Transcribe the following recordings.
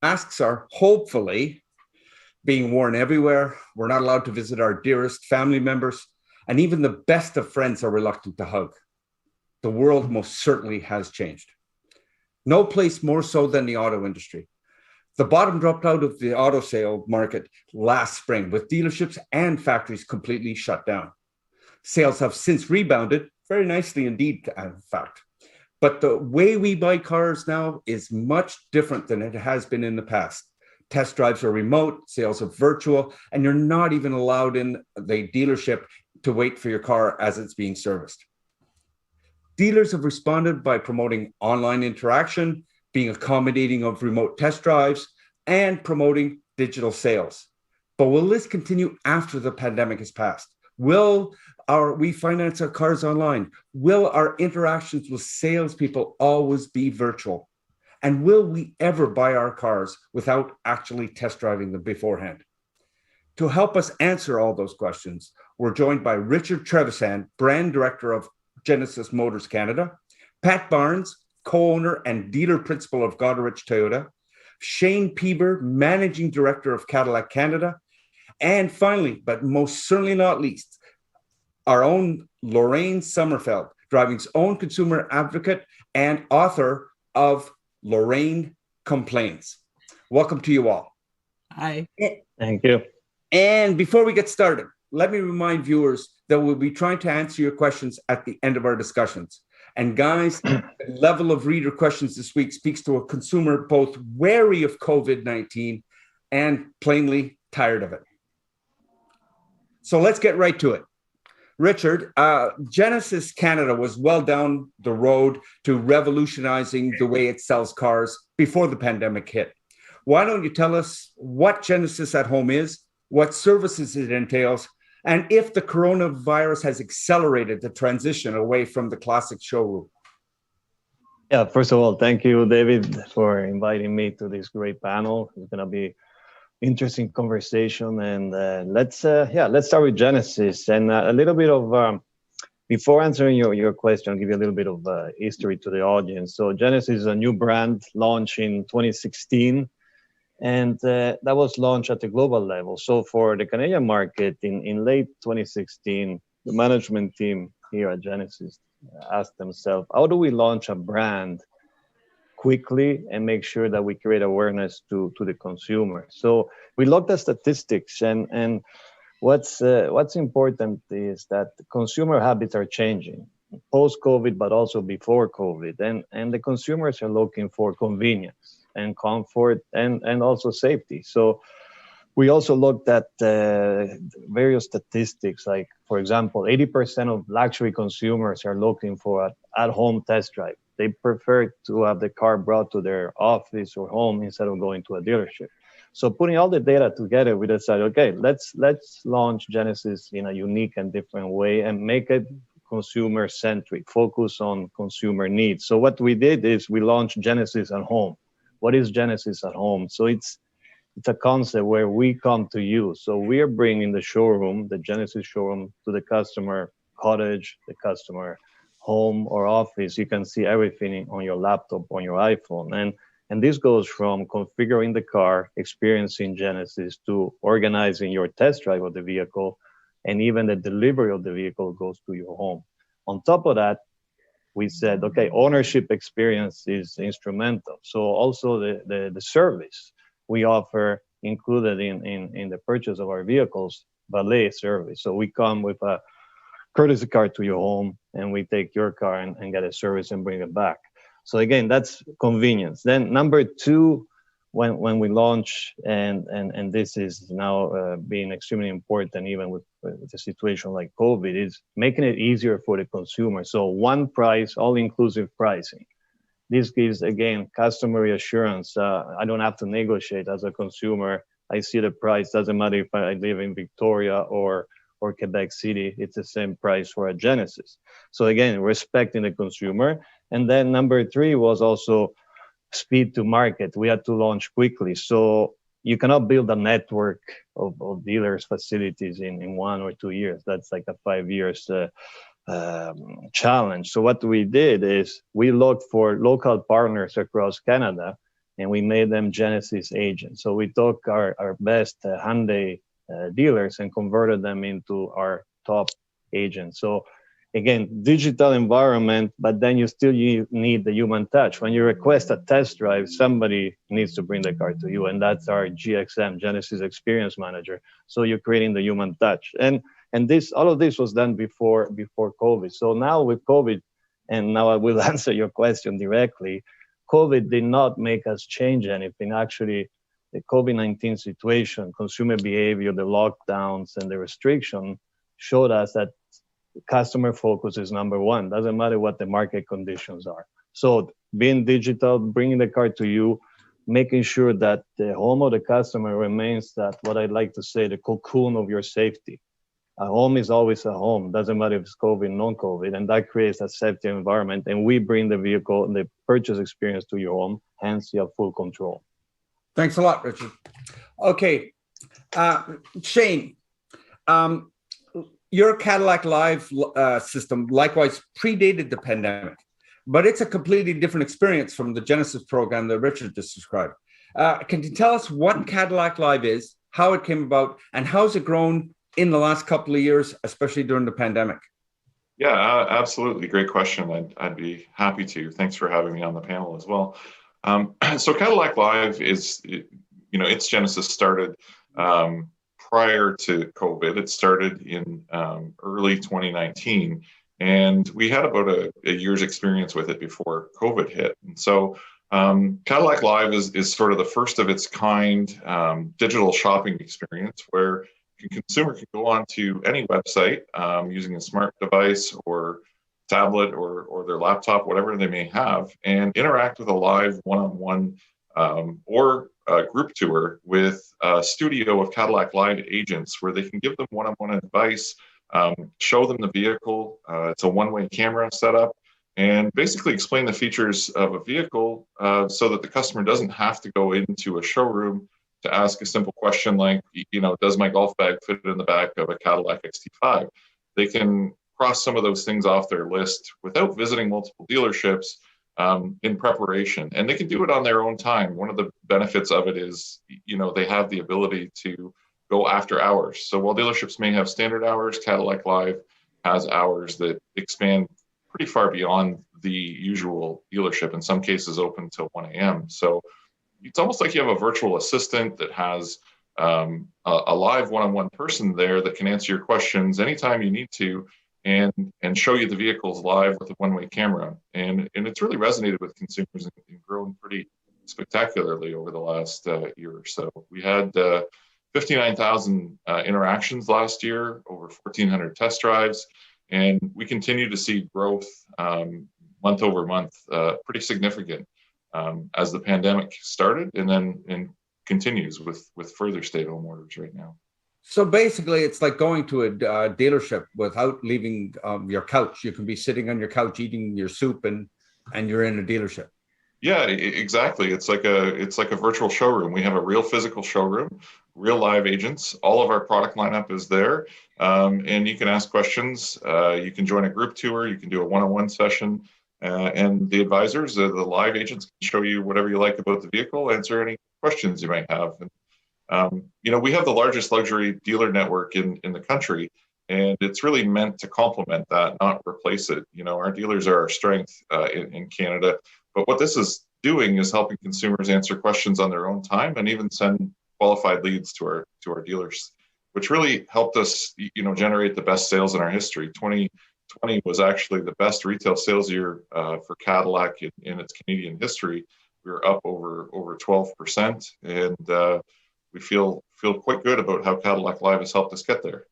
Masks are hopefully being worn everywhere. We're not allowed to visit our dearest family members, and even the best of friends are reluctant to hug. The world most certainly has changed. No place more so than the auto industry. The bottom dropped out of the auto sale market last spring, with dealerships and factories completely shut down. Sales have since rebounded very nicely indeed, in fact. But the way we buy cars now is much different than it has been in the past. Test drives are remote, sales are virtual, and you're not even allowed in the dealership to wait for your car as it's being serviced. Dealers have responded by promoting online interaction, being accommodating of remote test drives, and promoting digital sales. But will this continue after the pandemic has passed? Will we finance our cars online? Will our interactions with salespeople always be virtual? And will we ever buy our cars without actually test driving them beforehand? To help us answer all those questions, we're joined by Richard Trevisan, Brand Director of Genesis Motors Canada, Pat Barnes, co-owner and dealer principal of Goderich Toyota, Shane Peeber, Managing Director of Cadillac Canada, and finally, but most certainly not least, our own Lorraine Sommerfeld, Driving's own consumer advocate and author of Lorraine Complains. Welcome to you all. Hi. Thank you. And before we get started, let me remind viewers that we'll be trying to answer your questions at the end of our discussions. And guys, the level of reader questions this week speaks to a consumer both wary of COVID-19 and plainly tired of it. So let's get right to it. Richard, Genesis Canada was well down the road to revolutionizing the way it sells cars before the pandemic hit. Why don't you tell us what Genesis at Home is, what services it entails, and if the coronavirus has accelerated the transition away from the classic showroom? Yeah, first of all, thank you, David, for inviting me to this great panel. It's going to be interesting conversation, and let's start with Genesis and a little bit of before answering your question. I'll give you a little bit of history to the audience. So Genesis is a new brand launched in 2016, and that was launched at the global level. So for the Canadian market in late 2016, the management team here at Genesis asked themselves, how do we launch a brand quickly and make sure that we create awareness to the consumer? So we looked at statistics, and what's important is that consumer habits are changing post-COVID, but also before COVID, and the consumers are looking for convenience and comfort and also safety. So we also looked at various statistics, like, for example, 80% of luxury consumers are looking for an at-home test drive. They prefer to have the car brought to their office or home instead of going to a dealership. So putting all the data together, we decided, okay, let's launch Genesis in a unique and different way and make it consumer-centric, focus on consumer needs. So what we did is we launched Genesis at Home. What is Genesis at Home? So it's a concept where we come to you. So we are bringing the showroom, the Genesis showroom, to the customer cottage, the customer home or office. You can see everything on your laptop, on your iPhone. And this goes from configuring the car, experiencing Genesis, to organizing your test drive of the vehicle, and even the delivery of the vehicle goes to your home. On top of that, we said, okay, ownership experience is instrumental. So also the service we offer included in the purchase of our vehicles, valet service. So we come with a courtesy car to your home, and we take your car and get a service and bring it back. So again, that's convenience. Then number two, when we launch, and this is now being extremely important even with a situation like COVID, is making it easier for the consumer. So one price, all-inclusive pricing. This gives, again, customer reassurance. I don't have to negotiate as a consumer. I see the price. Doesn't matter if I live in Victoria or Quebec City, it's the same price for a Genesis. So again, respecting the consumer. And then number three was also speed to market. We had to launch quickly. So you cannot build a network of dealers' facilities in 1 or 2 years. That's like a 5 years challenge. So what we did is we looked for local partners across Canada and we made them Genesis agents. So we took our best Hyundai dealers and converted them into our top agents. So again, digital environment, but then you still need the human touch. When you request a test drive, somebody needs to bring the car to you, and that's our GXM, Genesis Experience Manager. So you're creating the human touch, and this, all of this was done before COVID. So now with COVID, and now I will answer your question directly. COVID did not make us change anything. Actually, the COVID-19 situation, consumer behavior, the lockdowns, and the restriction showed us that customer focus is number one. Doesn't matter what the market conditions are. So being digital, bringing the car to you, making sure that the home of the customer remains that, what I like to say, the cocoon of your safety. A home is always a home. Doesn't matter if it's COVID, non-COVID, and that creates a safety environment. And we bring the vehicle and the purchase experience to your home, hence you have full control. Thanks a lot, Richard. Okay, Shane, your Cadillac Live system likewise predated the pandemic, but it's a completely different experience from the Genesis program that Richard just described. Can you tell us what Cadillac Live is, how it came about, and how has it grown in the last couple of years, especially during the pandemic? Yeah, absolutely. Great question. I'd be happy to. Thanks for having me on the panel as well. So Cadillac Live is, its genesis started prior to COVID. It started in early 2019, and we had about a year's experience with it before COVID hit. And so Cadillac Live is sort of the first of its kind digital shopping experience where a consumer can go onto any website using a smart device or tablet or their laptop, whatever they may have, and interact with a live one-on-one or a group tour with a studio of Cadillac Live agents where they can give them one-on-one advice, show them the vehicle. It's a one-way camera setup, and basically explain the features of a vehicle so that the customer doesn't have to go into a showroom to ask a simple question like, does my golf bag fit in the back of a Cadillac XT5? They can cross some of those things off their list without visiting multiple dealerships in preparation. And they can do it on their own time. One of the benefits of it is, they have the ability to go after hours. So while dealerships may have standard hours, Cadillac Live has hours that expand pretty far beyond the usual dealership, in some cases open till 1 a.m. So it's almost like you have a virtual assistant that has a live one-on-one person there that can answer your questions anytime you need to and show you the vehicles live with a one-way camera. And it's really resonated with consumers and grown pretty spectacularly over the last year or so. We had 59,000 interactions last year, over 1,400 test drives, and we continue to see growth month over month, pretty significant. As the pandemic started and continues with further stay-at-home orders right now. So basically, it's like going to a dealership without leaving your couch. You can be sitting on your couch eating your soup, and you're in a dealership. Yeah, exactly. It's like a virtual showroom. We have a real physical showroom, real live agents. All of our product lineup is there, and you can ask questions. You can join a group tour. You can do a one-on-one session. And the advisors, the live agents, can show you whatever you like about the vehicle, answer any questions you might have. And, we have the largest luxury dealer network in the country, and it's really meant to complement that, not replace it. Our dealers are our strength in Canada, but what this is doing is helping consumers answer questions on their own time and even send qualified leads to our dealers, which really helped us, generate the best sales in our history. 2020 was actually the best retail sales year for Cadillac in its Canadian history. We were up over 12%, and we feel quite good about how Cadillac Live has helped us get there.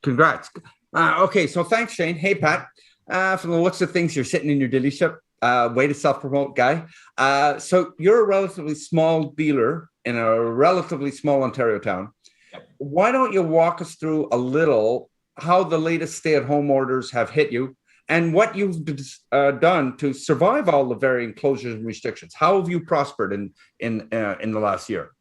Congrats. Okay, so thanks, Shane. Hey, Pat. From the looks of things, you're sitting in your dealership. Way to self-promote, guy. So you're a relatively small dealer in a relatively small Ontario town. Why don't you walk us through a little how the latest stay-at-home orders have hit you and what you've done to survive all the varying closures and restrictions? How have you prospered in the last year?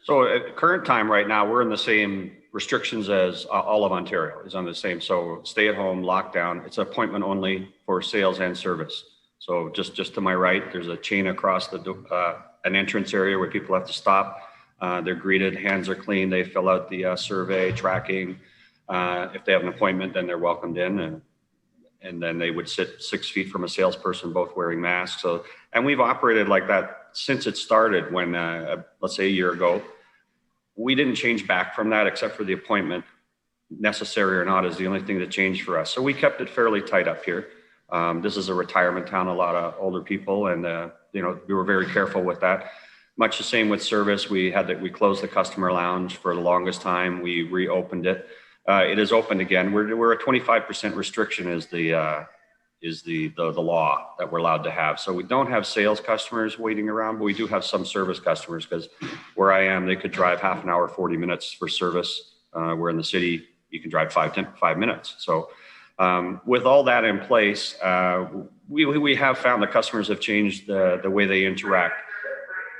So at the current time right now, we're in the same restrictions as all of Ontario is on the same. So stay at home, lockdown, it's appointment only for sales and service. So just to my right, there's a chain across the an entrance area where people have to stop. They're greeted, hands are clean, they fill out the survey tracking. If they have an appointment, then they're welcomed in, and then they would sit 6 feet from a salesperson, both wearing masks. So, and we've operated like that since it started when, let's say a year ago. We didn't change back from that, except for the appointment, necessary or not, is the only thing that changed for us. So we kept it fairly tight up here. This is a retirement town, a lot of older people, and we were very careful with that. Much the same with service. We closed the customer lounge for the longest time. We reopened it. It is opened again. We're a 25% restriction is the law that we're allowed to have. So we don't have sales customers waiting around, but we do have some service customers, because where I am, they could drive half an hour, 40 minutes for service. We're in the city, you can drive 5 minutes. So with all that in place, we have found that customers have changed the way they interact.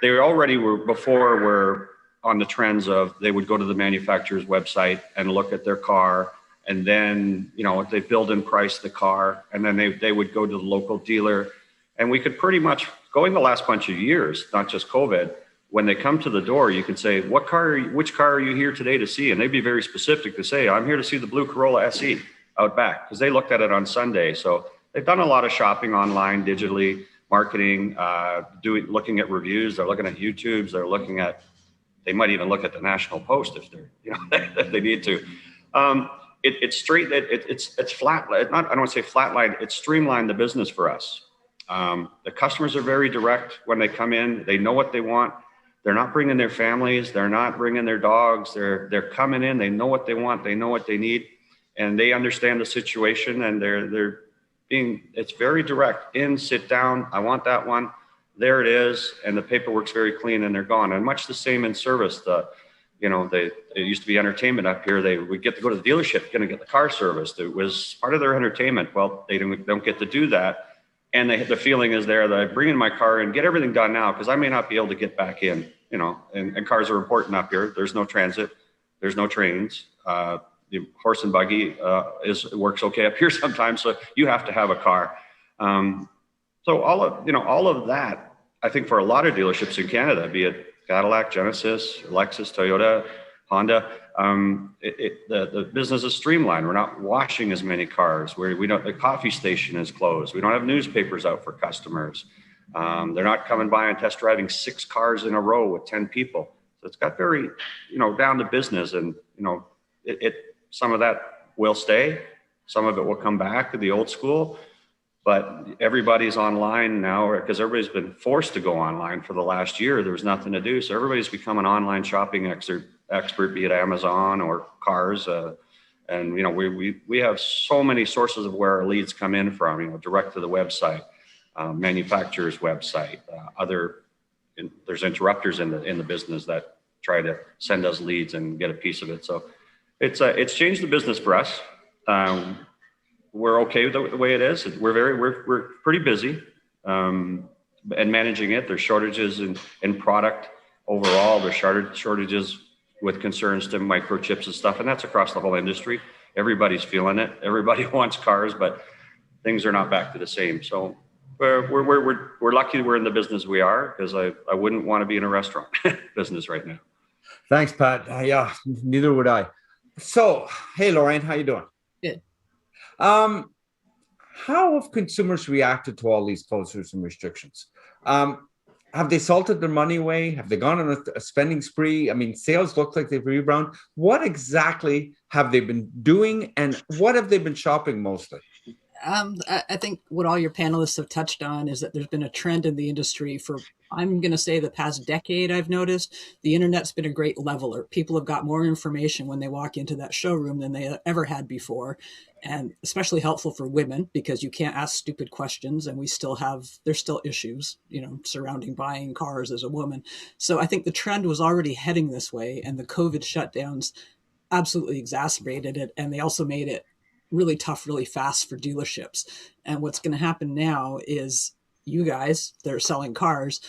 They already were on the trends of they would go to the manufacturer's website and look at their car, and then they build and price the car, and then they would go to the local dealer, and we could pretty much go in the last bunch of years, not just COVID. When they come to the door, you could say, which car are you here today to see? And they'd be very specific to say, I'm here to see the blue Corolla SE out back, because they looked at it on Sunday. So they've done a lot of shopping online, digitally, marketing, looking at reviews. They're looking at YouTubes. They might even look at the National Post if they're, if they need to. It's straight. It's flat. I don't want to say flatline. It's streamlined the business for us. The customers are very direct when they come in. They know what they want. They're not bringing their families. They're not bringing their dogs. They're coming in. They know what they want. They know what they need, and they understand the situation. And it's very direct. Sit down. I want that one. There it is, and the paperwork's very clean, and they're gone. And much the same in service. It used to be entertainment up here. They would get to go to the dealership, going to get the car serviced. It was part of their entertainment. Well, they don't get to do that, and the feeling is there that I bring in my car and get everything done now, because I may not be able to get back in. And cars are important up here. There's no transit, there's no trains. The horse and buggy works okay up here sometimes, so you have to have a car. So all of that, I think for a lot of dealerships in Canada, be it Cadillac, Genesis, Lexus, Toyota, Honda, the business is streamlined. We're not washing as many cars. The coffee station is closed. We don't have newspapers out for customers. They're not coming by and test driving 6 cars in a row with 10 people. So it's got very, down to business, and some of that will stay. Some of it will come back to the old school. But everybody's online now, because everybody's been forced to go online for the last year. There was nothing to do. So everybody's become an online shopping expert, be it Amazon or cars. And we have so many sources of where our leads come in from, direct to the website, manufacturer's website, there's interrupters in the business that try to send us leads and get a piece of it. So it's changed the business for us. We're okay with the way it is. We're pretty busy and managing it. There's shortages in product overall. There's shortages with concerns to microchips and stuff, and that's across the whole industry. Everybody's feeling it. Everybody wants cars, but things are not back to the same. So we're lucky we're in the business we are, because I wouldn't want to be in a restaurant business right now. Thanks, Pat. Yeah, neither would I. So, hey, Lorraine, how you doing? Good. How have consumers reacted to all these closures and restrictions? Have they salted their money away? Have they gone on a spending spree? I mean, sales look like they've rebounded. What exactly have they been doing, and what have they been shopping mostly? I think what all your panelists have touched on is that there's been a trend in the industry for, I'm going to say, the past decade. I've noticed the internet's been a great leveler. People have got more information when they walk into that showroom than they ever had before. And especially helpful for women, because you can't ask stupid questions, and there's still issues, surrounding buying cars as a woman. So I think the trend was already heading this way, and the COVID shutdowns absolutely exacerbated it. And they also made it really tough, really fast for dealerships. And what's going to happen now is you guys that are selling cars,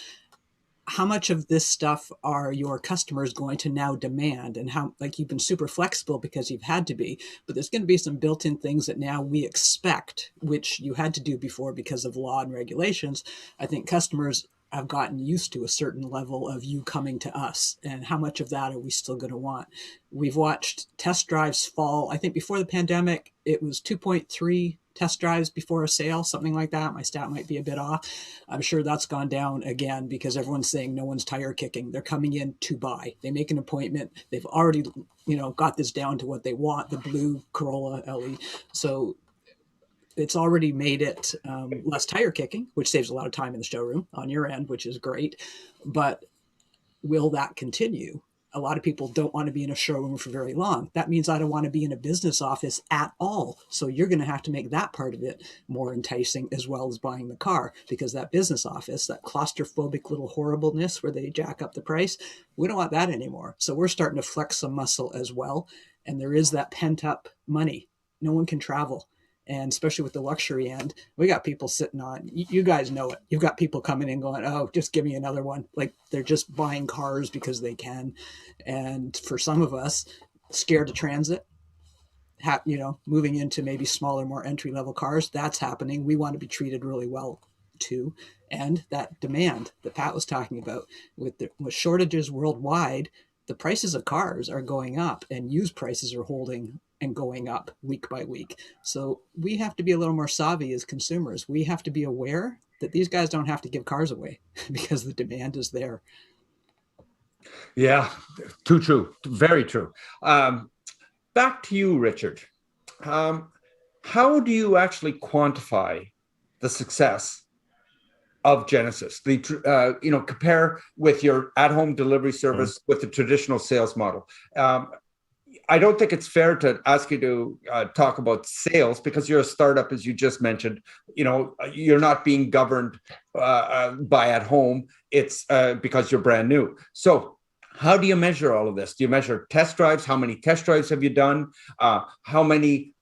how much of this stuff are your customers going to now demand? And how, you've been super flexible because you've had to be, but there's going to be some built-in things that now we expect, which you had to do before because of law and regulations. I think customers I've gotten used to a certain level of you coming to us, and how much of that are we still going to want? We've watched test drives fall. I think before the pandemic, it was 2.3 test drives before a sale, something like that. My stat might be a bit off. I'm sure that's gone down again because everyone's saying no one's tire kicking. They're coming in to buy. They make an appointment. They've already, got this down to what they want, the blue Corolla LE. So it's already made it less tire kicking, which saves a lot of time in the showroom on your end, which is great. But will that continue? A lot of people don't want to be in a showroom for very long. That means I don't want to be in a business office at all. So you're going to have to make that part of it more enticing as well as buying the car, because that business office, that claustrophobic little horribleness where they jack up the price, we don't want that anymore. So we're starting to flex some muscle as well. And there is that pent up money. No one can travel. And especially with the luxury end, we got people sitting on, you guys know it. You've got people coming in going, oh, just give me another one. Like they're just buying cars because they can. And for some of us, scared to transit, moving into maybe smaller, more entry level cars, that's happening. We want to be treated really well too. And that demand that Pat was talking about with shortages worldwide, the prices of cars are going up and used prices are holding and going up week by week. So we have to be a little more savvy as consumers. We have to be aware that these guys don't have to give cars away because the demand is there. Yeah, too true. Very true. Back to you, Richard. How do you actually quantify the success of Genesis? Compare with your at-home delivery service with the traditional sales model. I don't think it's fair to ask you to talk about sales because you're a startup, as you just mentioned. You're not being governed by at home. It's because you're brand new. So how do you measure all of this? Do you measure test drives? How many test drives have you done? How many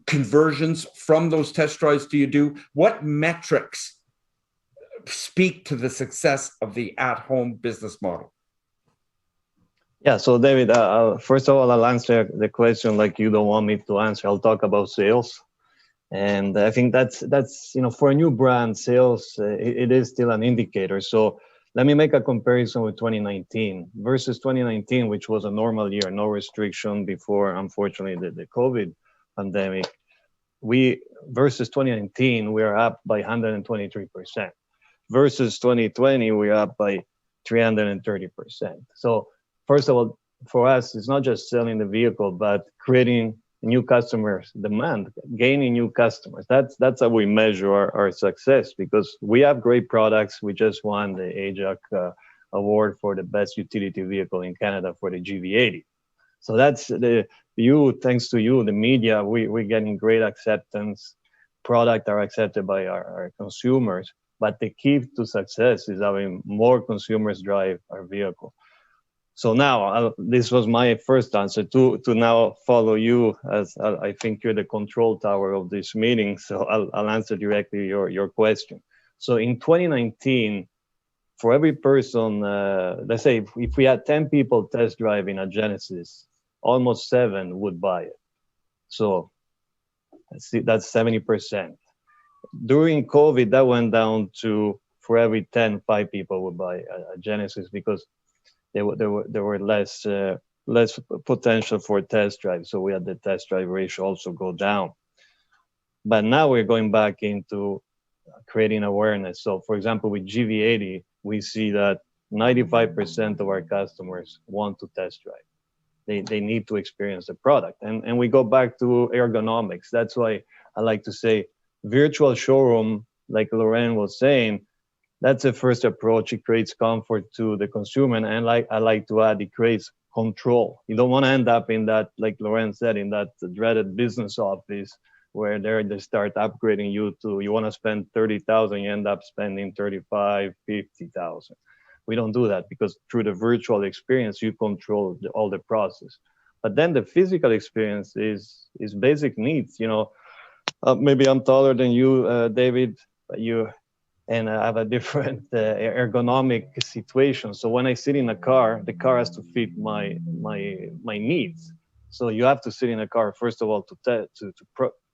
conversions from those test drives do you do? What metrics speak to the success of the at-home business model? Yeah, so David, first of all, I'll answer the question like you don't want me to answer. I'll talk about sales. And I think that's for a new brand, sales, it is still an indicator. So let me make a comparison with 2019 versus 2019, which was a normal year, no restriction before, unfortunately, the COVID pandemic. Versus 2019, we are up by 123%. Versus 2020, we're up by 330%. So first of all, for us, it's not just selling the vehicle, but creating new customers demand, gaining new customers. That's how we measure our success, because we have great products. We just won the AJAC award for the best utility vehicle in Canada for the GV80. So that's thanks to you, the media, we're getting great acceptance. Products are accepted by our consumers. But the key to success is having more consumers drive our vehicle. So now, this was my first answer to now follow you, as I think you're the control tower of this meeting. So I'll answer directly your question. So in 2019, for every person, let's say if we had 10 people test driving a Genesis, almost 7 would buy it. So that's 70%. During COVID, that went down to for every 10, 5 people would buy a Genesis, because there were less potential for test drive. So we had the test drive ratio also go down. But now we're going back into creating awareness. So for example, with GV80, we see that 95% of our customers want to test drive. They need to experience the product. And we go back to ergonomics. That's why I like to say virtual showroom, like Lorraine was saying, that's the first approach. It creates comfort to the consumer. And I like to add, it creates control. You don't want to end up in that, like Lorraine said, in that dreaded business office where they start upgrading you to, you want to spend 30,000, you end up spending 35, 50,000. We don't do that, because through the virtual experience, you control all the process. But then the physical experience is basic needs. Maybe I'm taller than you, David, but and I have a different ergonomic situation. So when I sit in a car, the car has to fit my needs. So you have to sit in a car, first of all, to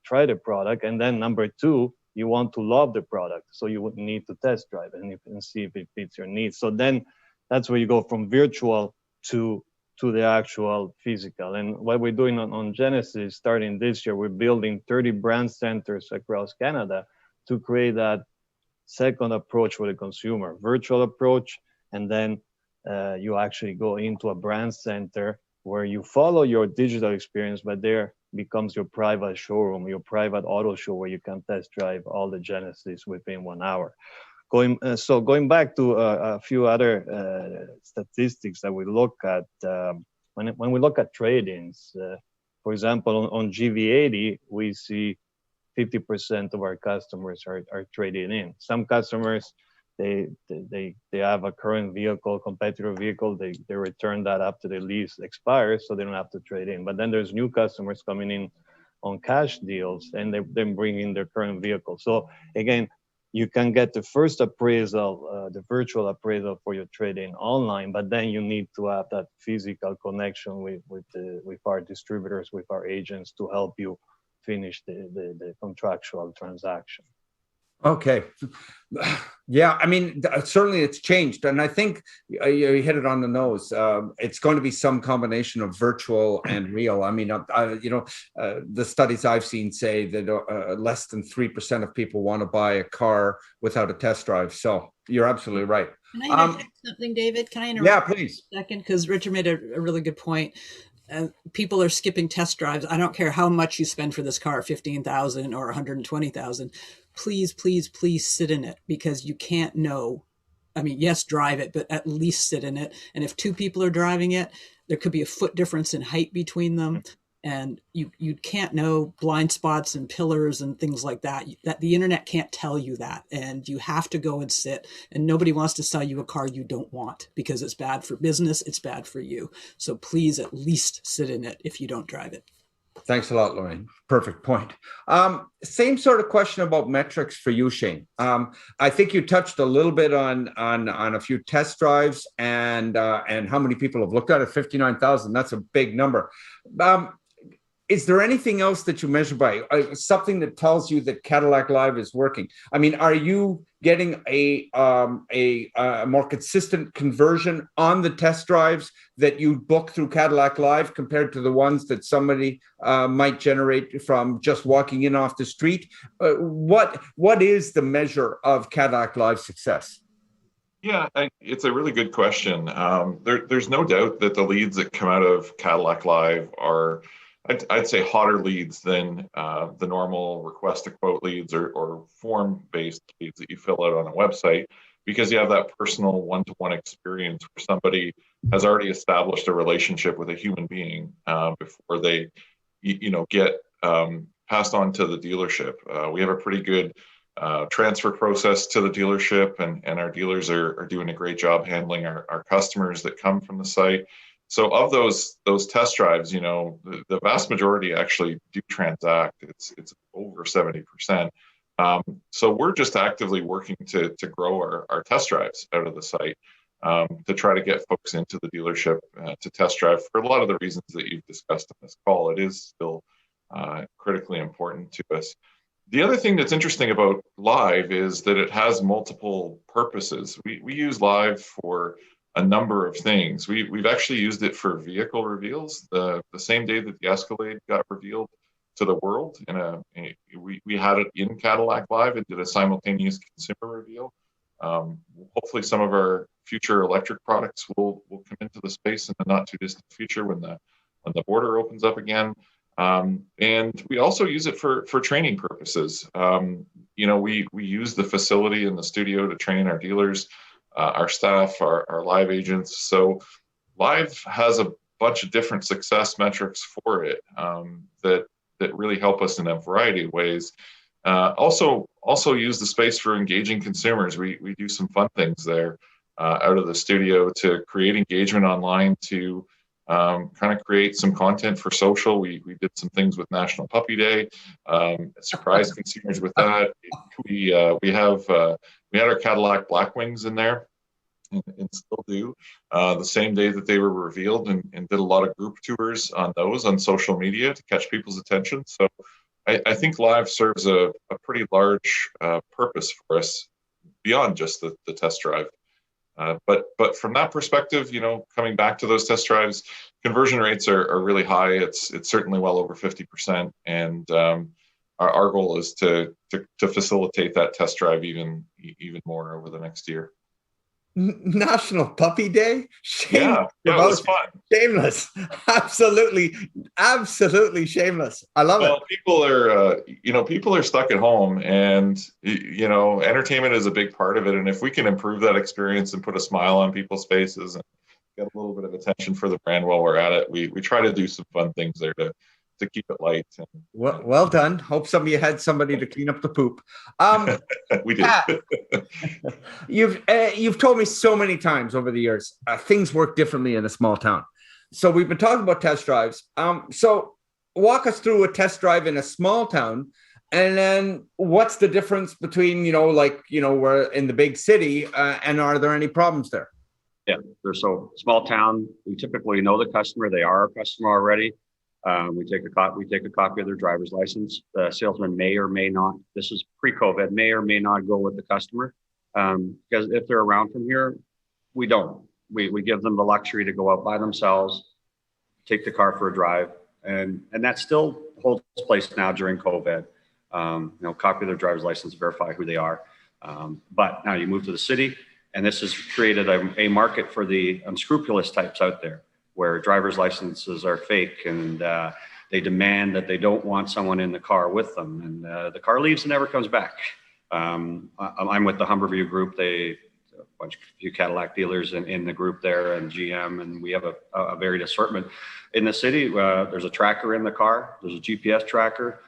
try the product. And then number 2, you want to love the product. So you would need to test drive and see if it fits your needs. So then that's where you go from virtual to the actual physical. And what we're doing on Genesis, starting this year, we're building 30 brand centers across Canada to create that second approach for the consumer, virtual approach. And then you actually go into a brand center where you follow your digital experience, but there becomes your private showroom, your private auto show where you can test drive all the Genesis within 1 hour. Going back to a few other statistics that we look at, when we look at trade-ins, for example, on GV80, we see 50% of our customers are trading in. Some customers, they have a current vehicle, competitor vehicle, they return that after the lease expires, so they don't have to trade in. But then there's new customers coming in on cash deals, and they then bring in their current vehicle. So again, you can get the first appraisal, the virtual appraisal for your trade-in online, but then you need to have that physical connection with our distributors, with our agents to help you finish the contractual transaction. Okay. Yeah, I mean, certainly it's changed. And I think you hit it on the nose. It's going to be some combination of virtual and real. I mean, the studies I've seen say that less than 3% of people want to buy a car without a test drive. So you're absolutely right. Can I interject something, David? Can I interrupt? Yeah, please. For a second? Because Richard made a really good point. People are skipping test drives. I don't care how much you spend for this car, $15,000 or $120,000. Please, please, please sit in it, because you can't know. I mean, yes, drive it, but at least sit in it. And if two people are driving it, there could be a foot difference in height between them. And you can't know blind spots and pillars and things like that. That the internet can't tell you that. And you have to go and sit. And nobody wants to sell you a car you don't want, because it's bad for business. It's bad for you. So please at least sit in it if you don't drive it. Thanks a lot, Lorraine. Perfect point. Same sort of question about metrics for you, Shane. I think you touched a little bit on a few test drives and how many people have looked at it. 59,000. That's a big number. Is there anything else that you measure by, something that tells you that Cadillac Live is working? I mean, are you getting a more consistent conversion on the test drives that you book through Cadillac Live compared to the ones that somebody might generate from just walking in off the street? What is the measure of Cadillac Live success? Yeah, it's a really good question. There's no doubt that the leads that come out of Cadillac Live are, I'd say, hotter leads than the normal request to quote leads or form-based leads that you fill out on a website, because you have that personal one-to-one experience where somebody has already established a relationship with a human being before they, get passed on to the dealership. We have a pretty good transfer process to the dealership, and our dealers are doing a great job handling our customers that come from the site. So of those test drives, the vast majority actually do transact. It's over 70%. So we're just actively working to grow our test drives out of the site to try to get folks into the dealership to test drive for a lot of the reasons that you've discussed in this call. It is still critically important to us. The other thing that's interesting about Live is that it has multiple purposes. We use Live for a number of things. We've actually used it for vehicle reveals. The same day that the Escalade got revealed to the world, we had it in Cadillac Live and did a simultaneous consumer reveal. Hopefully some of our future electric products will come into the space in the not too distant future when the border opens up again. And we also use it for training purposes. We use the facility in the studio to train our dealers, our staff, our Live agents. So Live has a bunch of different success metrics for it that really help us in a variety of ways. Also use the space for engaging consumers. We do some fun things there out of the studio to create engagement online, to kind of create some content for social. We did some things with National Puppy Day, surprise consumers with that. We had our Cadillac Black Wings in there, and still do, the same day that they were revealed, and did a lot of group tours on those on social media to catch people's attention. So I think live serves a pretty large purpose for us beyond just the test drive. But from that perspective, coming back to those test drives, conversion rates are really high. It's certainly well over 50%, and our goal is to facilitate that test drive even more over the next year. National Puppy Day? Yeah, it was fun. Shameless. Absolutely shameless. I love it. Well, people are stuck at home, and entertainment is a big part of it. And if we can improve that experience and put a smile on people's faces and get a little bit of attention for the brand while we're at it, we try to do some fun things there to keep it light. Well done. Hope somebody had somebody to clean up the poop. We did. You've told me so many times over the years, things work differently in a small town. So we've been talking about test drives. So walk us through a test drive in a small town, and then what's the difference between, we're in the big city, and are there any problems there? Yeah, they're so small town. We typically know the customer; they are our customer already. We take a copy of their driver's license. The salesman may or may not. This is pre-COVID. May or may not go with the customer, because if they're around from here, we don't. We give them the luxury to go out by themselves, take the car for a drive, and that still holds place now during COVID. Copy of their driver's license, verify who they are. But now you move to the city, and this has created a market for the unscrupulous types out there, where driver's licenses are fake, and they demand that they don't want someone in the car with them, and the car leaves and never comes back. I'm with the Humberview group. A few Cadillac dealers in the group there, and GM, and we have a varied assortment. In the city, there's a tracker in the car. There's a GPS tracker.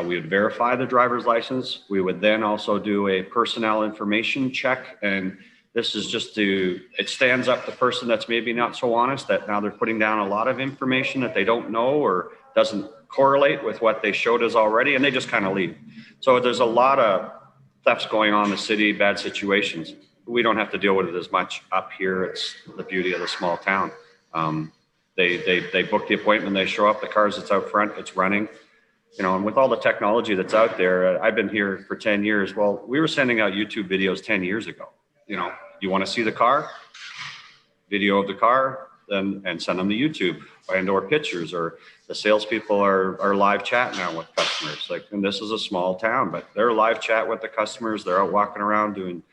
We would verify the driver's license. We would then also do a personnel information check, and this is it stands up the person that's maybe not so honest, that now they're putting down a lot of information that they don't know or doesn't correlate with what they showed us already, and they just kind of leave. So there's a lot of thefts going on in the city, bad situations. We don't have to deal with it as much up here. It's the beauty of the small town. They book the appointment, they show up, the car's that's out front, it's running. And with all the technology that's out there, I've been here for 10 years. Well, we were sending out YouTube videos 10 years ago. You want to see the car, video of the car, and send them to YouTube and/or pictures, or the salespeople are live chat now with customers. And this is a small town, but they're live chat with the customers. They're out walking around doing,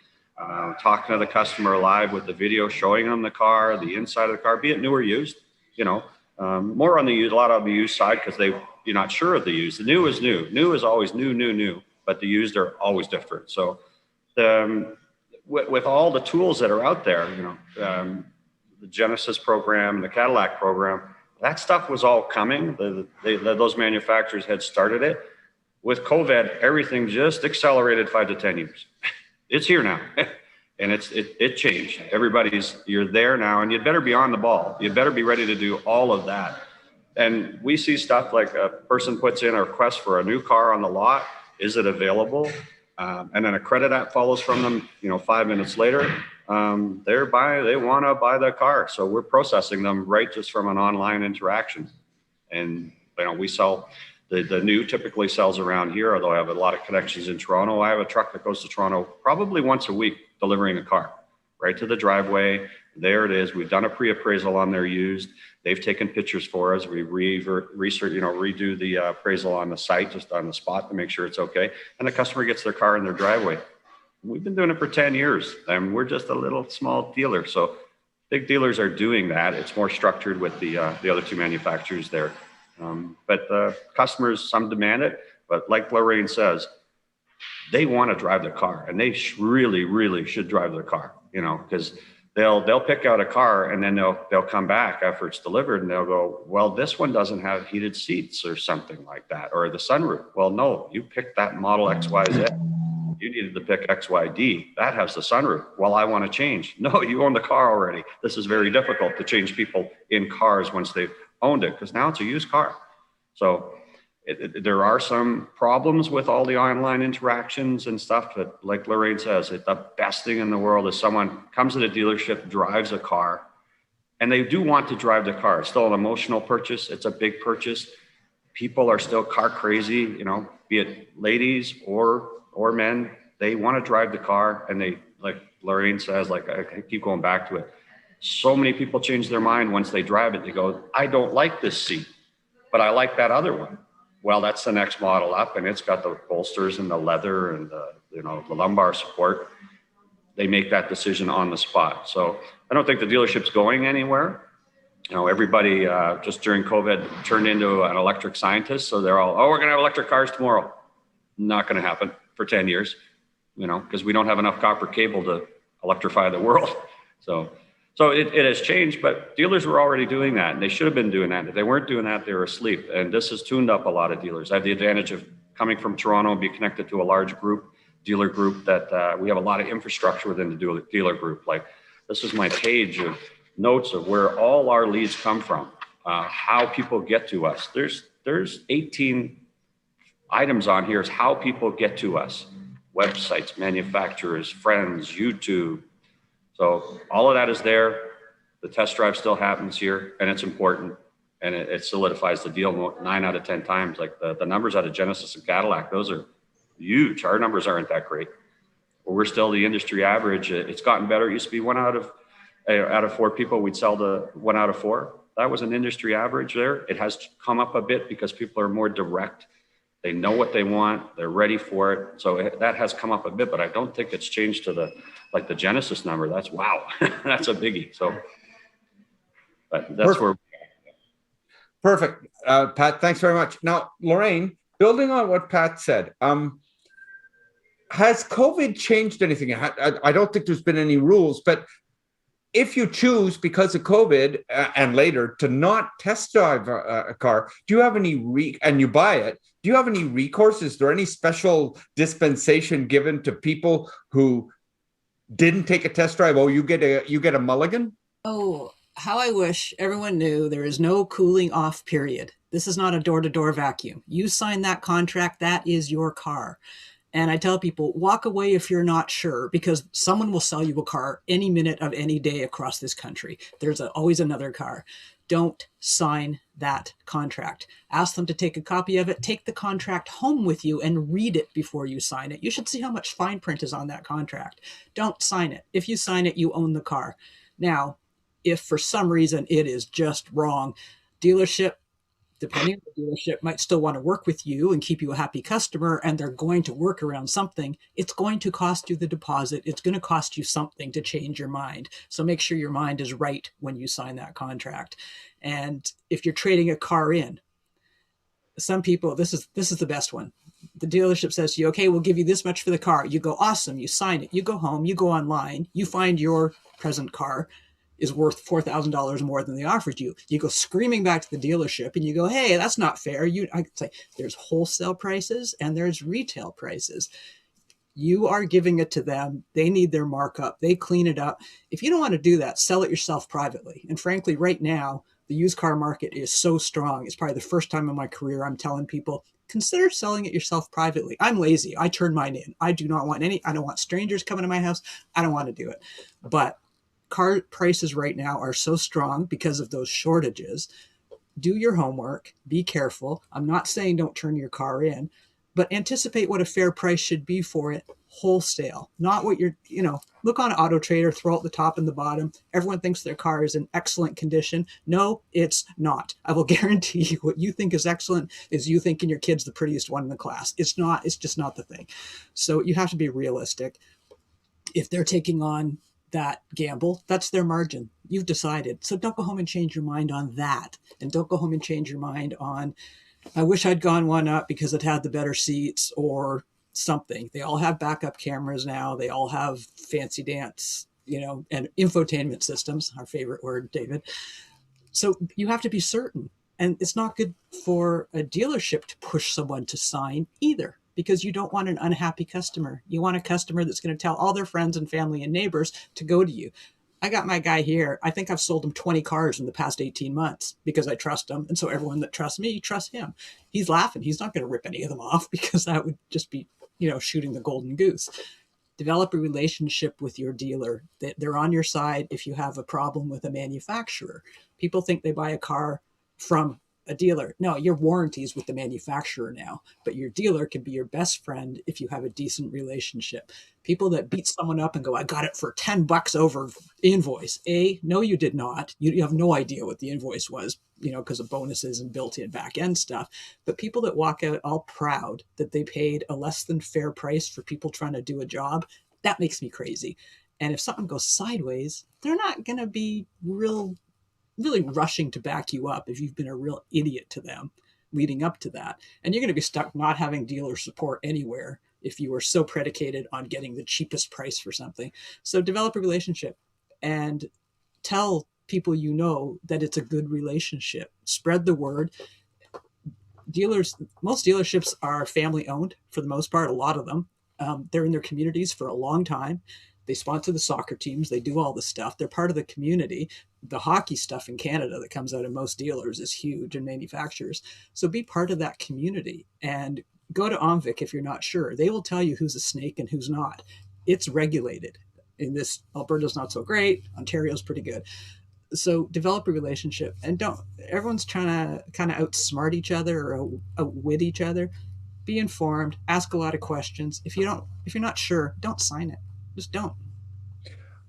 talking to the customer live with the video, showing them the car, the inside of the car, be it new or used. More on the used, a lot on the used side, because you're not sure of the used. The new is new. New is always new, but the used are always different. So with all the tools that are out there, the Genesis program, the Cadillac program, that stuff was all coming. Those manufacturers had started it. With COVID, everything just accelerated 5 to 10 years. It's here now, and it changed. You're there now, and you'd better be on the ball. You'd better be ready to do all of that. And we see stuff like a person puts in a request for a new car on the lot. Is it available? And then a credit app follows from them, 5 minutes later. They want to buy the car. So we're processing them right just from an online interaction. And, we sell, the new typically sells around here, although I have a lot of connections in Toronto. I have a truck that goes to Toronto probably once a week delivering a car right to the driveway. There it is. We've done a pre-appraisal on their used. They've taken pictures for us. We redo the appraisal on the site, just on the spot, to make sure it's okay. And the customer gets their car in their driveway. We've been doing it for 10 years, and we're just a little small dealer. So big dealers are doing that. It's more structured with the other two manufacturers there. But the customers, some demand it. But like Lorraine says, they want to drive the car, and they really, really should drive their car, because they'll pick out a car, and then they'll come back after it's delivered, and they'll go, well, this one doesn't have heated seats or something like that, or the sunroof. Well, no, you picked that model XYZ. You needed to pick XYD. That has the sunroof. Well, I want to change. No, you own the car already. This is very difficult to change people in cars once they've owned it, because now it's a used car. So there are some problems with all the online interactions and stuff, but like Lorraine says, the best thing in the world is someone comes to the dealership, drives a car, and they do want to drive the car. It's still an emotional purchase. It's a big purchase. people are still car crazy, you know, be it ladies or men. They want to drive the car, and they, like Lorraine says, like I keep going back to it. So many people change their mind once they drive it. They go, I don't like this seat, but I like that other one. Well, that's the next model up, and it's got the bolsters and the leather and the, you know, the lumbar support. They make that decision on the spot. So I don't think the dealership's going anywhere. You know, everybody just during COVID turned into an electric scientist. So they're all, oh, we're going to have electric cars tomorrow. Not going to happen for 10 years, you know, because we don't have enough copper cable to electrify the world. So it has changed, but dealers were already doing that, and they should have been doing that. If they weren't doing that, they were asleep. And this has tuned up a lot of dealers. I have the advantage of coming from Toronto and be connected to a large dealer group that we have a lot of infrastructure within the dealer group. Like, this is my page of notes of where all our leads come from, how people get to us. There's 18 items on here is how people get to us: websites, manufacturers, friends, YouTube. So all of that is there. The test drive still happens here, and it's important, and it solidifies the deal 9 out of 10 times. Like the numbers out of Genesis and Cadillac, those are huge. Our numbers aren't that great, but we're still the industry average. It's gotten better. It used to be 1 out of 4 people we'd sell to 1 out of 4. That was an industry average there. It has come up a bit because people are more direct. They know what they want. They're ready for it. So that has come up a bit, but I don't think it's changed to the Genesis number. That's wow. That's a biggie. So, but that's where. Perfect. Pat, thanks very much. Now, Lorraine, building on what Pat said, has COVID changed anything? I don't think there's been any rules, but if you choose because of COVID and later to not test drive a car, do you have any and you buy it, do you have any recourse? Is there any special dispensation given to people who didn't take a test drive? Oh, you get a mulligan? Oh, how I wish everyone knew there is no cooling off period. This is not a door-to-door vacuum. You sign that contract, that is your car. And I tell people, walk away if you're not sure, because someone will sell you a car any minute of any day across this country. There's always another car. Don't sign that contract. Ask them to take a copy of it. Take the contract home with you and read it before you sign it. You should see how much fine print is on that contract. Don't sign it. If you sign it, you own the car. Now, if for some reason it is just wrong, dealership, depending on the dealership, might still want to work with you and keep you a happy customer, and they're going to work around something. It's going to cost you the deposit. It's going to cost you something to change your mind. So make sure your mind is right when you sign that contract. And if you're trading a car in, some people, this is the best one. The dealership says to you, okay, we'll give you this much for the car. You go, awesome. You sign it. You go home. You go online. You find your present car is worth $4,000 more than they offered you. You go screaming back to the dealership and you go, hey, that's not fair. I could say there's wholesale prices and there's retail prices. You are giving it to them. They need their markup. They clean it up. If you don't want to do that, sell it yourself privately. And frankly, right now, the used car market is so strong. It's probably the first time in my career I'm telling people, consider selling it yourself privately. I'm lazy. I turn mine in. I don't want strangers coming to my house. I don't want to do it. But car prices right now are so strong because of those shortages. Do your homework. Be careful. I'm not saying don't turn your car in, but anticipate what a fair price should be for it wholesale. Not what look on Auto Trader, throw out the top and the bottom. Everyone thinks their car is in excellent condition. No, it's not. I will guarantee you what you think is excellent is you thinking your kid's the prettiest one in the class. It's not. It's just not the thing. So you have to be realistic. If they're taking on that gamble, that's their margin. You've decided. So don't go home and change your mind on that. And don't go home and change your mind on, I wish I'd gone one up because it had the better seats or something. They all have backup cameras now. They all have fancy dance, and infotainment systems, our favorite word, David. So you have to be certain. And it's not good for a dealership to push someone to sign either, because you don't want an unhappy customer. You want a customer that's going to tell all their friends and family and neighbors to go to you. I got my guy here. I think I've sold him 20 cars in the past 18 months because I trust him. And so everyone that trusts me, trusts him. He's laughing. He's not going to rip any of them off because that would just be, shooting the golden goose. Develop a relationship with your dealer. They're on your side if you have a problem with a manufacturer. People think they buy a car from a dealer. No, your warranty is with the manufacturer now, but your dealer can be your best friend if you have a decent relationship. People that beat someone up and go, I got it for $10 over invoice. No, you did not. You have no idea what the invoice was, because of bonuses and built-in back end stuff. But people that walk out all proud that they paid a less than fair price for people trying to do a job, that makes me crazy. And if something goes sideways, they're not going to be really rushing to back you up if you've been a real idiot to them leading up to that. And you're going to be stuck not having dealer support anywhere if you are so predicated on getting the cheapest price for something. So develop a relationship and tell people that it's a good relationship. Spread the word. Most dealerships are family owned for the most part, a lot of them. They're in their communities for a long time. They sponsor the soccer teams. They do all the stuff. They're part of the community. The hockey stuff in Canada that comes out of most dealers is huge, and manufacturers. So be part of that community and go to OMVIC if you're not sure. They will tell you who's a snake and who's not. It's regulated. In this, Alberta's not so great. Ontario's pretty good. So develop a relationship, and everyone's trying to kind of outsmart each other or outwit each other. Be informed, ask a lot of questions. If you're not sure, don't sign it. Just don't.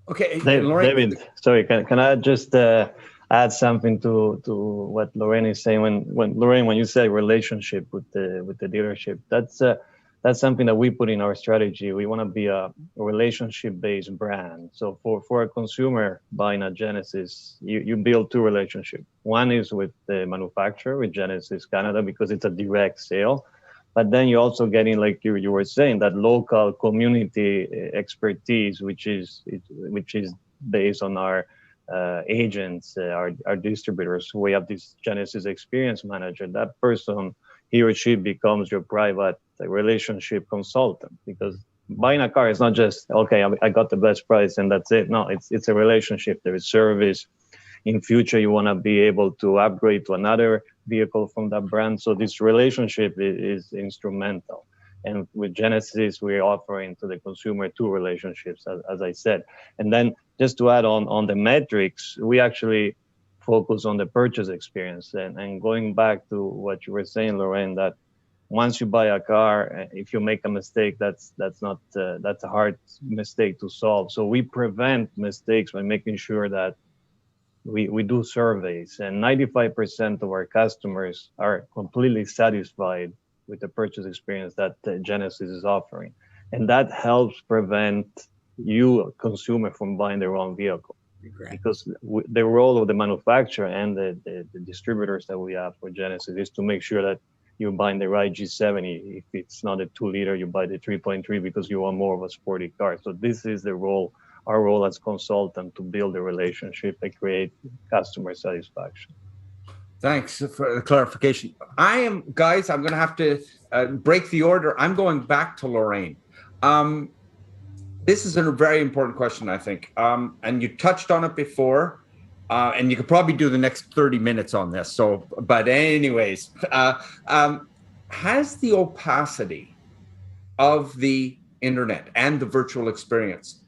Okay, David, sorry, can I just add something to what Lorraine is saying? When you say relationship with the dealership, that's something that we put in our strategy. We want to be a relationship-based brand. So for a consumer buying a Genesis, you build two relationships. One is with the manufacturer, with Genesis Canada, because it's a direct sale. But then you're also getting, like you were saying, that local community expertise, which is based on our agents, our distributors. We have this Genesis experience manager. That person, he or she becomes your private relationship consultant, because buying a car is not just, okay, I got the best price and that's it. No, it's a relationship. There is service. In future, you want to be able to upgrade to another vehicle from that brand. So this relationship is instrumental. And with Genesis, we're offering to the consumer two relationships, as I said. And then just to add on the metrics, we actually focus on the purchase experience. And going back to what you were saying, Lorraine, that once you buy a car, if you make a mistake, that's a hard mistake to solve. So we prevent mistakes by making sure that we do surveys, and 95% of our customers are completely satisfied with the purchase experience that Genesis is offering. And that helps prevent you, a consumer, from buying the wrong vehicle. Correct. Because the role of the manufacturer and the distributors that we have for Genesis is to make sure that you're buying the right G70. If it's not a 2-liter, you buy the 3.3 because you want more of a sporty car. So this is our role as consultant, to build a relationship and create customer satisfaction. Thanks for the clarification. I'm going to have to break the order. I'm going back to Lorraine. This is a very important question, I think. And you touched on it before, and you could probably do the next 30 minutes on this. So, but anyways, has the opacity of the internet and the virtual experience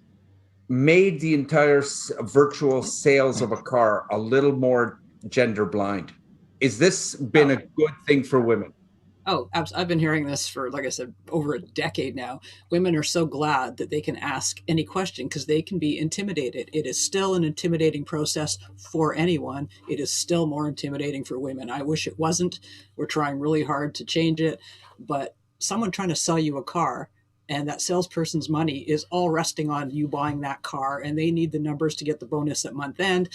made the entire virtual sales of a car a little more gender blind? Is this been a good thing for women? Oh, I've been hearing this for, like I said, over a decade now. Women are so glad that they can ask any question because they can be intimidated. It is still an intimidating process for anyone. It is still more intimidating for women. I wish it wasn't. We're trying really hard to change it. But someone trying to sell you a car, and that salesperson's money is all resting on you buying that car, and they need the numbers to get the bonus at month end.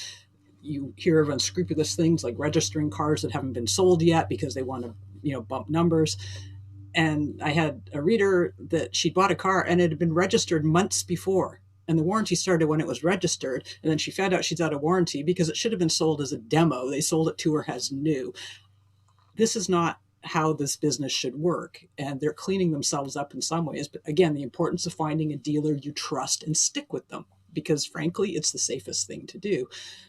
You hear of unscrupulous things like registering cars that haven't been sold yet because they want to, bump numbers. And I had a reader that she'd bought a car and it had been registered months before, and the warranty started when it was registered. And then she found out she's out of warranty because it should have been sold as a demo. They sold it to her as new. This is not how this business should work, and they're cleaning themselves up in some ways. But again, the importance of finding a dealer you trust and stick with them, because frankly, it's the safest thing to do.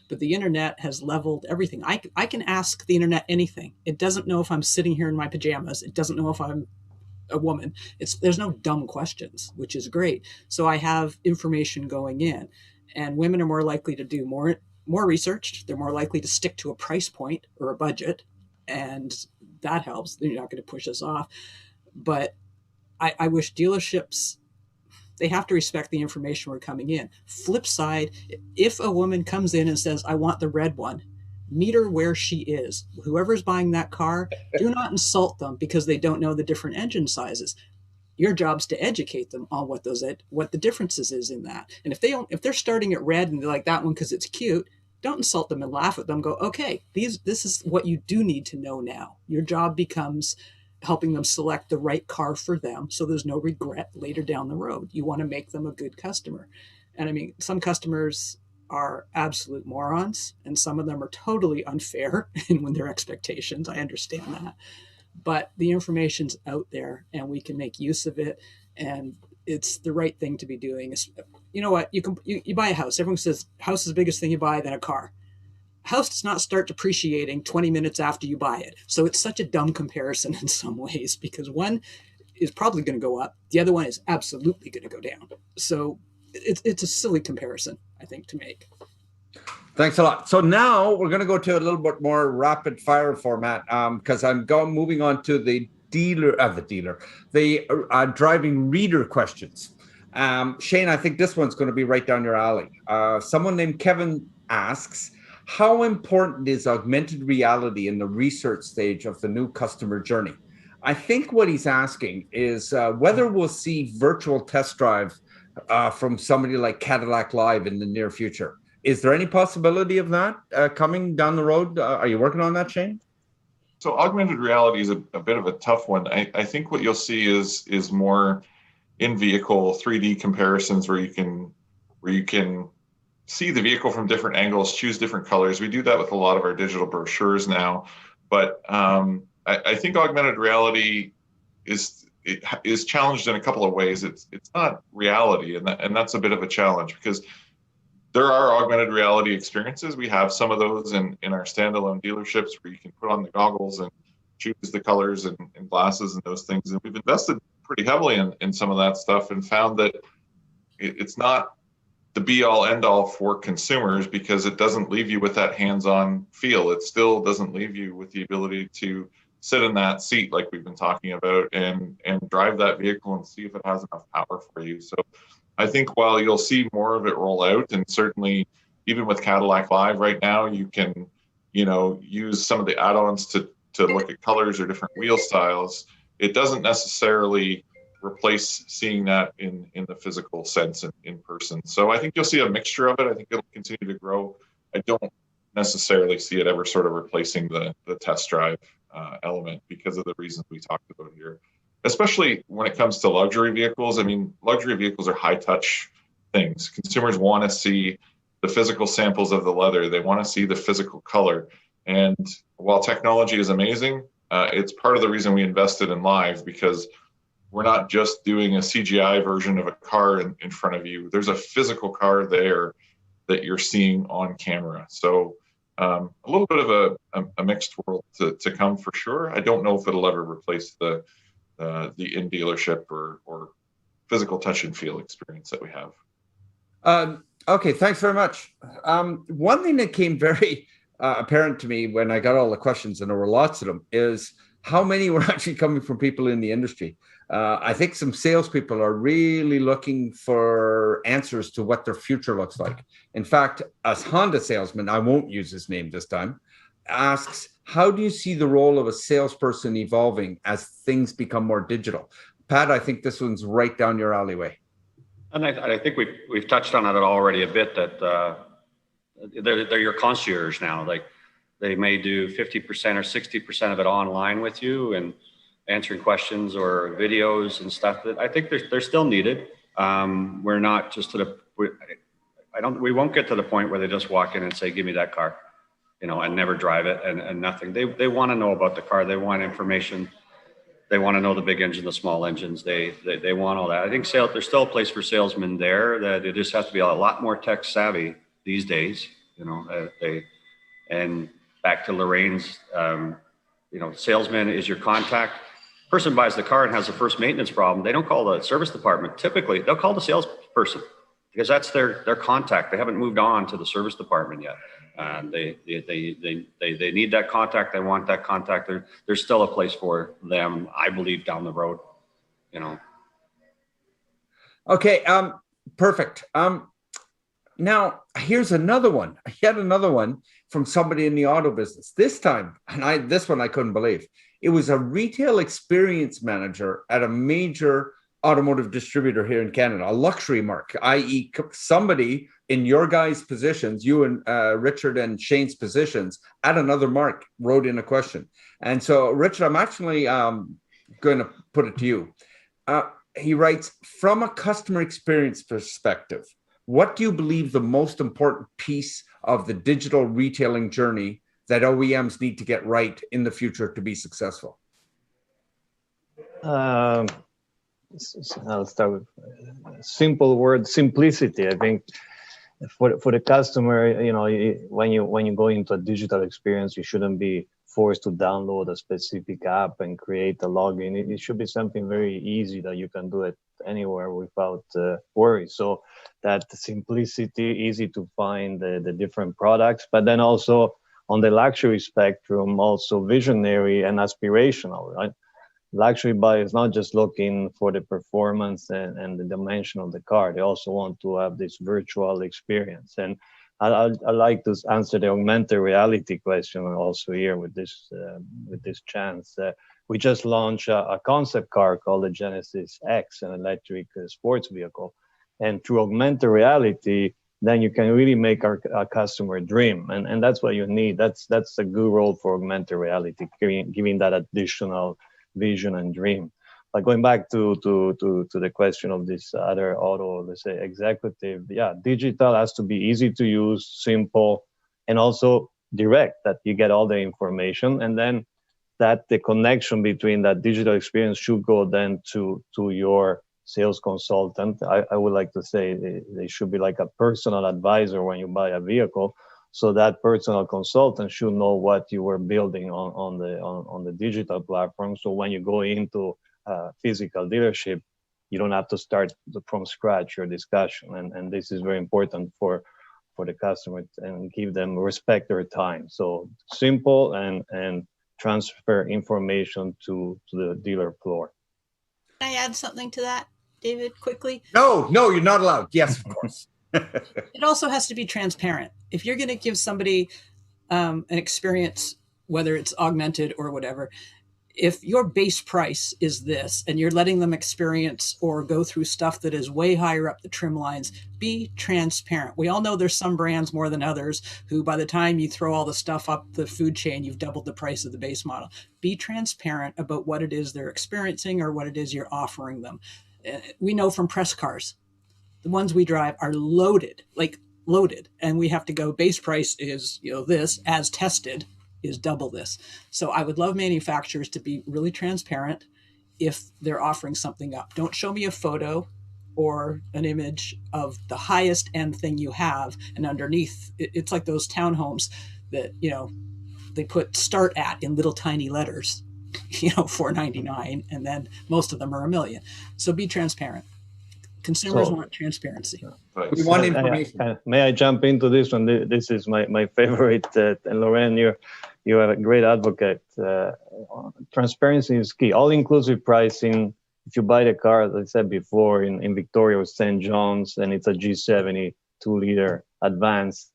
But the internet has leveled everything. I can ask the internet anything. It doesn't know if I'm sitting here in my pajamas. It doesn't know if I'm a woman. There's no dumb questions, which is great. So I have information going in, and women are more likely to do more research. They're more likely to stick to a price point or a budget. and that helps. They're not going to push us off. But I wish dealerships, they have to respect the information we're coming in. Flip side, if a woman comes in and says, I want the red one, meet her where she is. Whoever's buying that car, do not insult them because they don't know the different engine sizes. Your job's to educate them on what the differences is in that. And if they're starting at red and they like that one because it's cute, don't insult them and laugh at them. Go, okay, this is what you do need to know now. Your job becomes helping them select the right car for them, so there's no regret later down the road. You want to make them a good customer. And I mean, some customers are absolute morons, and some of them are totally unfair in their expectations. I understand that. But the information's out there and we can make use of it, and it's the right thing to be doing. You know what? You buy a house. Everyone says house is the biggest thing you buy than a car. House does not start depreciating 20 minutes after you buy it. So it's such a dumb comparison in some ways, because one is probably going to go up. The other one is absolutely going to go down. So it's a silly comparison, I think, to make. Thanks a lot. So now we're going to go to a little bit more rapid fire format, because I'm moving on to the driving reader questions. Shane, I think this one's going to be right down your alley. Someone named Kevin asks, how important is augmented reality in the research stage of the new customer journey? I think what he's asking is whether we'll see virtual test drive from somebody like Cadillac Live in the near future. Is there any possibility of that coming down the road? Are you working on that, Shane? So augmented reality is a bit of a tough one. I think what you'll see is more in-vehicle 3D comparisons where you can see the vehicle from different angles, choose different colors. We do that with a lot of our digital brochures now. But I think augmented reality is challenged in a couple of ways. It's not reality, and that's a bit of a challenge, because there are augmented reality experiences. We have some of those in our standalone dealerships where you can put on the goggles and choose the colors and glasses and those things. And we've invested pretty heavily in some of that stuff and found that it's not the be-all, end-all for consumers, because it doesn't leave you with that hands-on feel. It still doesn't leave you with the ability to sit in that seat like we've been talking about and drive that vehicle and see if it has enough power for you. So I think while you'll see more of it roll out, and certainly even with Cadillac Live right now, you can, use some of the add-ons to look at colors or different wheel styles, it doesn't necessarily replace seeing that in the physical sense in person. So I think you'll see a mixture of it. I think it'll continue to grow. I don't necessarily see it ever sort of replacing the test drive element because of the reasons we talked about here, especially when it comes to luxury vehicles. I mean, luxury vehicles are high touch things. Consumers want to see the physical samples of the leather. They want to see the physical color. And while technology is amazing, it's part of the reason we invested in Live, because we're not just doing a CGI version of a car in front of you. There's a physical car there that you're seeing on camera. So a little bit of a mixed world to come for sure. I don't know if it'll ever replace the in dealership or physical touch and feel experience that we have. Okay, thanks very much. One thing that came very apparent to me when I got all the questions, and there were lots of them, is how many were actually coming from people in the industry. I think some salespeople are really looking for answers to what their future looks like. In fact, a Honda salesman, I won't use his name this time, asks, how do you see the role of a salesperson evolving as things become more digital? Pat, I think this one's right down your alleyway. And I think we've touched on it already a bit, that they're your concierge now. Like, they may do 50% or 60% of it online with you and answering questions or videos and stuff that I think they're still needed. We're not just we won't get to the point where they just walk in and say, give me that car, and never drive it and nothing. They want to know about the car. They want information. They want to know the big engine, the small engines. They want all that. I think there's still a place for salesmen there, that it just has to be a lot more tech savvy these days, and back to Lorraine's, salesman is your contact. Person buys the car and has the first maintenance problem. They don't call the service department. Typically, they'll call the salesperson because that's their contact. They haven't moved on to the service department yet. They need that contact. They want that contact. There's still a place for them, I believe, down the road, you know. Okay, perfect. Now here's another one, yet another one from somebody in the auto business. This time, and this one I couldn't believe. It was a retail experience manager at a major automotive distributor here in Canada, a luxury marque, i.e. somebody in your guys' positions, you and Richard and Shane's positions at another marque wrote in a question. And so, Richard, I'm actually going to put it to you. He writes, from a customer experience perspective, what do you believe the most important piece of the digital retailing journey that OEMs need to get right in the future to be successful? I'll start with simple word, simplicity. I think for the customer, you know, when you go into a digital experience, you shouldn't be forced to download a specific app and create a login. It should be something very easy that you can do it anywhere without worry. So that simplicity, easy to find the different products, but then also on the luxury spectrum, also visionary and aspirational, right? Luxury buyer is not just looking for the performance and the dimension of the car. They also want to have this virtual experience. And I like to answer the augmented reality question also here with this chance. We just launched a concept car called the Genesis X, an electric sports vehicle. And through augmented reality, then you can really make our customer dream. And that's what you need. That's a good role for augmented reality, giving that additional vision and dream. But going back to the question of this other auto, let's say executive, yeah, digital has to be easy to use, simple, and also direct, that you get all the information. And then that the connection between that digital experience should go then to your sales consultant. I would like to say they should be like a personal advisor when you buy a vehicle. So that personal consultant should know what you were building on the digital platform. So when you go into a physical dealership, you don't have to start from scratch your discussion. And this is very important for the customer, and give them respect their time. So simple and transfer information to the dealer floor. Can I add something to that, David, quickly? No, you're not allowed. Yes, of course. It also has to be transparent. If you're going to give somebody an experience, whether it's augmented or whatever, if your base price is this and you're letting them experience or go through stuff that is way higher up the trim lines, be transparent. We all know there's some brands more than others who, by the time you throw all the stuff up the food chain, you've doubled the price of the base model. Be transparent about what it is they're experiencing or what it is you're offering them. We know from press cars, the ones we drive are loaded, and we have to go, base price is, this, as tested is double this. So I would love manufacturers to be really transparent if they're offering something up. Don't show me a photo or an image of the highest end thing you have, and underneath it's like those townhomes that they put start at in little tiny letters, $499, and then most of them are $1 million. So be transparent. Consumers want transparency. We want information. May I jump into this one? This is my favorite. And Lauren, you are a great advocate. Transparency is key. All-inclusive pricing. If you buy the car, as I said before, in Victoria or St. John's, and it's a G70 2-liter advanced,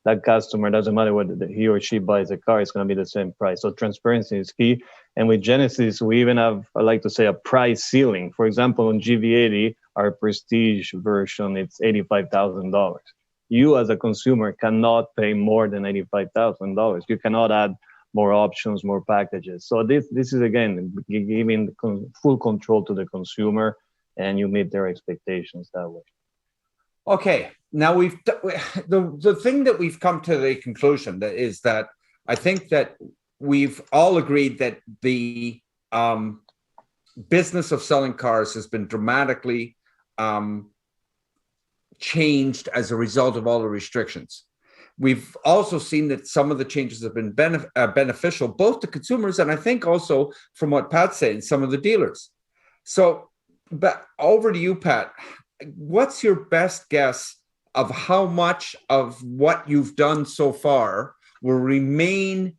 that customer, doesn't matter whether he or she buys a car, it's going to be the same price. So transparency is key. And with Genesis, we even have, I like to say, a price ceiling. For example, on GV80, our prestige version, it's $85,000. You as a consumer cannot pay more than $85,000. You cannot add more options, more packages. So this is, again, giving full control to the consumer, and you meet their expectations that way. Okay, now the thing that we've come to the conclusion that is that I think that we've all agreed that the business of selling cars has been dramatically changed as a result of all the restrictions. We've also seen that some of the changes have been beneficial both to consumers and I think also, from what Pat's saying, some of the dealers. So, but over to you, Pat. what's your best guess of how much of what you've done so far will remain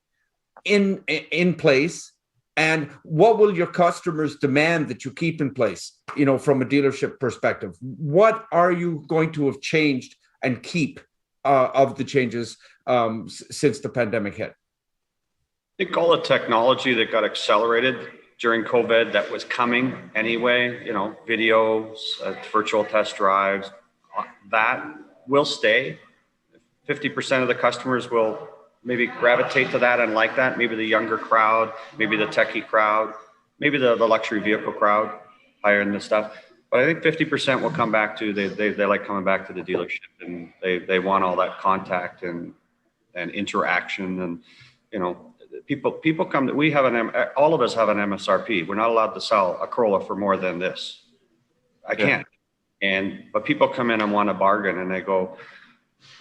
in place, and what will your customers demand that you keep in place, from a dealership perspective? What are you going to have changed and keep of the changes since the pandemic hit? I think all the technology that got accelerated during COVID that was coming anyway, videos, virtual test drives, that will stay. 50% of the customers will maybe gravitate to that and like that. Maybe the younger crowd, maybe the techie crowd, maybe the luxury vehicle crowd, higher end stuff. But I think 50% will come back to, they like coming back to the dealership, and they want all that contact and interaction. And, people come, we have all of us have an MSRP. We're not allowed to sell a Corolla for more than this. I can't. But people come in and want to bargain, and they go,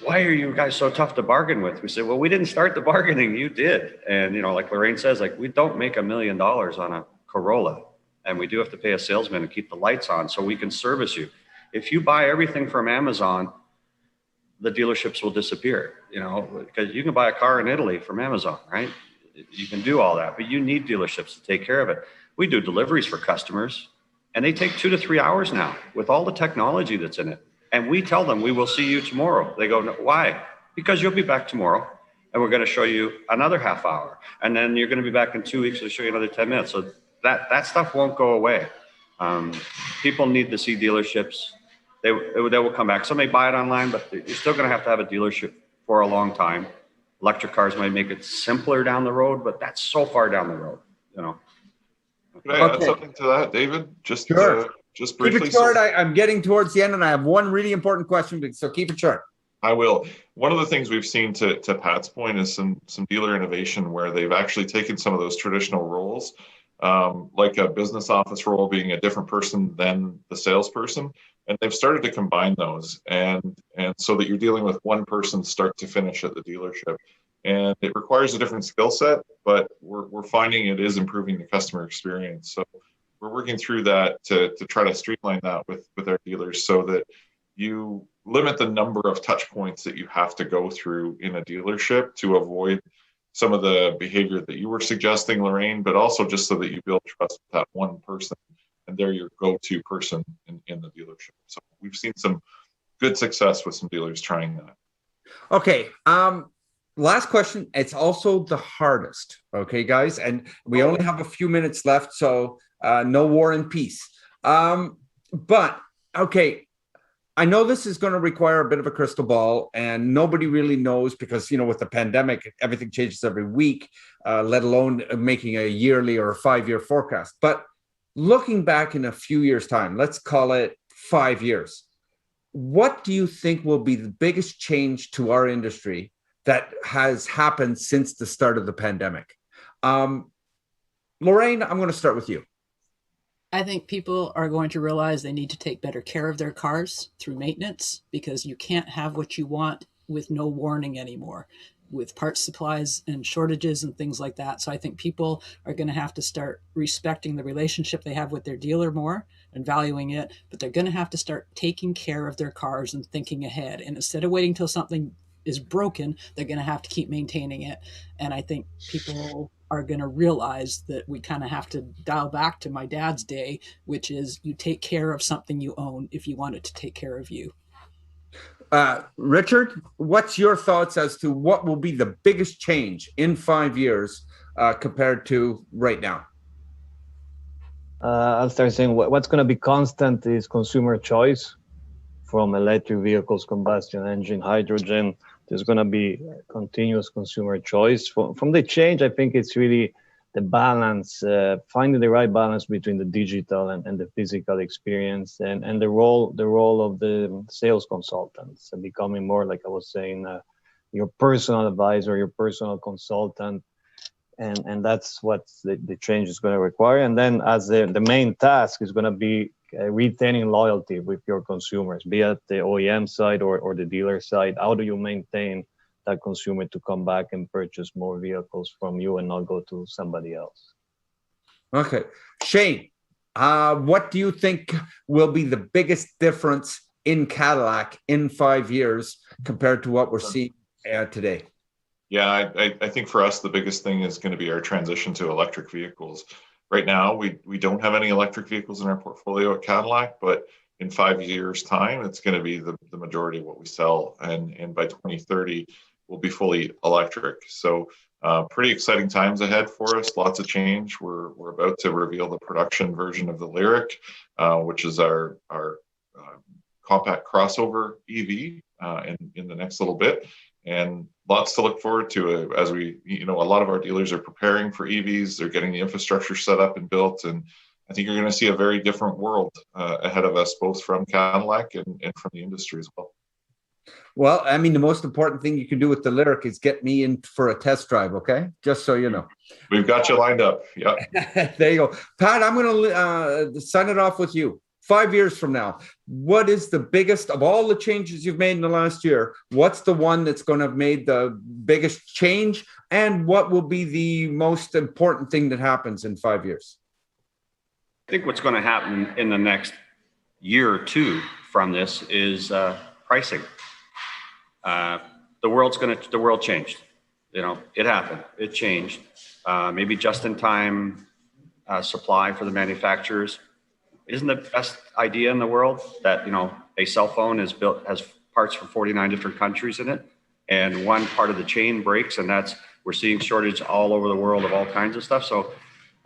why are you guys so tough to bargain with? We say, well, we didn't start the bargaining, you did. And, like Lorraine says, we don't make $1 million on a Corolla, and we do have to pay a salesman to keep the lights on so we can service you. If you buy everything from Amazon, the dealerships will disappear, because you can buy a car in Italy from Amazon, right? You can do all that, but you need dealerships to take care of it. We do deliveries for customers, and they take 2 to 3 hours now with all the technology that's in it. And we tell them, we will see you tomorrow. They go, no, why? Because you'll be back tomorrow, and we're going to show you another half hour. And then you're going to be back in 2 weeks to show you another 10 minutes. So that stuff won't go away. People need to see dealerships. They will come back. Some may buy it online, but you're still going to have a dealership for a long time. Electric cars might make it simpler down the road, but that's so far down the road, Could I add something to that, David? Just briefly. Keep it short. I'm getting towards the end, and I have one really important question, so keep it short. I will. One of the things we've seen, to Pat's point, is some dealer innovation where they've actually taken some of those traditional roles, like a business office role being a different person than the salesperson, and they've started to combine those, and so that you're dealing with one person start to finish at the dealership. And it requires a different skill set, but we're finding it is improving the customer experience. So we're working through that to try to streamline that with our dealers, so that you limit the number of touch points that you have to go through in a dealership to avoid some of the behavior that you were suggesting, Lorraine, but also just so that you build trust with that one person, and they're your go-to person in the dealership. So we've seen some good success with some dealers trying that. Okay. Last question. It's also the hardest. Okay, guys. And we only have a few minutes left, so no war and peace. But okay, I know this is going to require a bit of a crystal ball, and nobody really knows because, with the pandemic, everything changes every week, let alone making a yearly or a 5-year forecast. But looking back in a few years' time, let's call it 5 years, what do you think will be the biggest change to our industry that has happened since the start of the pandemic? Lorraine, I'm going to start with you. I think people are going to realize they need to take better care of their cars through maintenance, because you can't have what you want with no warning anymore, with parts supplies and shortages and things like that. So I think people are going to have to start respecting the relationship they have with their dealer more and valuing it, but they're going to have to start taking care of their cars and thinking ahead. And instead of waiting till something is broken, they're going to have to keep maintaining it. And I think people are going to realize that we kind of have to dial back to my dad's day, which is you take care of something you own if you want it to take care of you. Richard, what's your thoughts as to what will be the biggest change in 5 years compared to right now? I'll start saying what's going to be constant is consumer choice, from electric vehicles, combustion engine, hydrogen. There's going to be continuous consumer choice. From the change, I think it's really the balance, finding the right balance between the digital and the physical experience, and the role of the sales consultants, and becoming more, like I was saying, your personal advisor, your personal consultant. And that's what the change is going to require. And then as the main task is going to be retaining loyalty with your consumers, be it the OEM side or the dealer side. How do you maintain that consumer to come back and purchase more vehicles from you and not go to somebody else? Okay. Shane, What do you think will be the biggest difference in Cadillac in 5 years compared to what we're seeing today? Yeah, I think for us, the biggest thing is going to be our transition to electric vehicles. Right now, we don't have any electric vehicles in our portfolio at Cadillac, but in 5 years' time, it's going to be the majority of what we sell. And by 2030, we'll be fully electric. So pretty exciting times ahead for us, lots of change. We're about to reveal the production version of the Lyriq, which is our compact crossover EV in the next little bit. And lots to look forward to as we, a lot of our dealers are preparing for EVs. They're getting the infrastructure set up and built. And I think you're going to see a very different world ahead of us, both from Cadillac and from the industry as well. Well, I mean, the most important thing you can do with the Lyriq is get me in for a test drive, okay? Just so you know. We've got you lined up. Yeah. There you go. Pat, I'm going to sign it off with you. 5 years from now, what is the biggest of all the changes you've made in the last year? What's the one that's going to have made the biggest change? And what will be the most important thing that happens in 5 years? I think what's going to happen in the next year or two from this is pricing. The world changed. It happened. It changed. Maybe just in time supply for the manufacturers isn't the best idea in the world. That a cell phone has parts from 49 different countries in it, and one part of the chain breaks, and we're seeing shortage all over the world of all kinds of stuff. So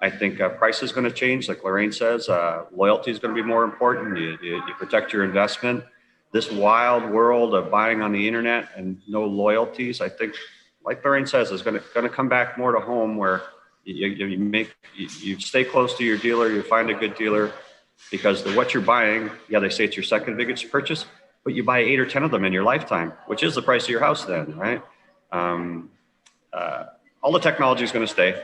I think price is going to change, like Lorraine says. Loyalty is going to be more important. You protect your investment. This wild world of buying on the internet and no loyalties, I think, like Lorraine says, is going to come back more to home, where you stay close to your dealer, you find a good dealer, because what you're buying, they say it's your second biggest purchase, but you buy 8 or 10 of them in your lifetime, which is the price of your house then, right? All the technology is going to stay.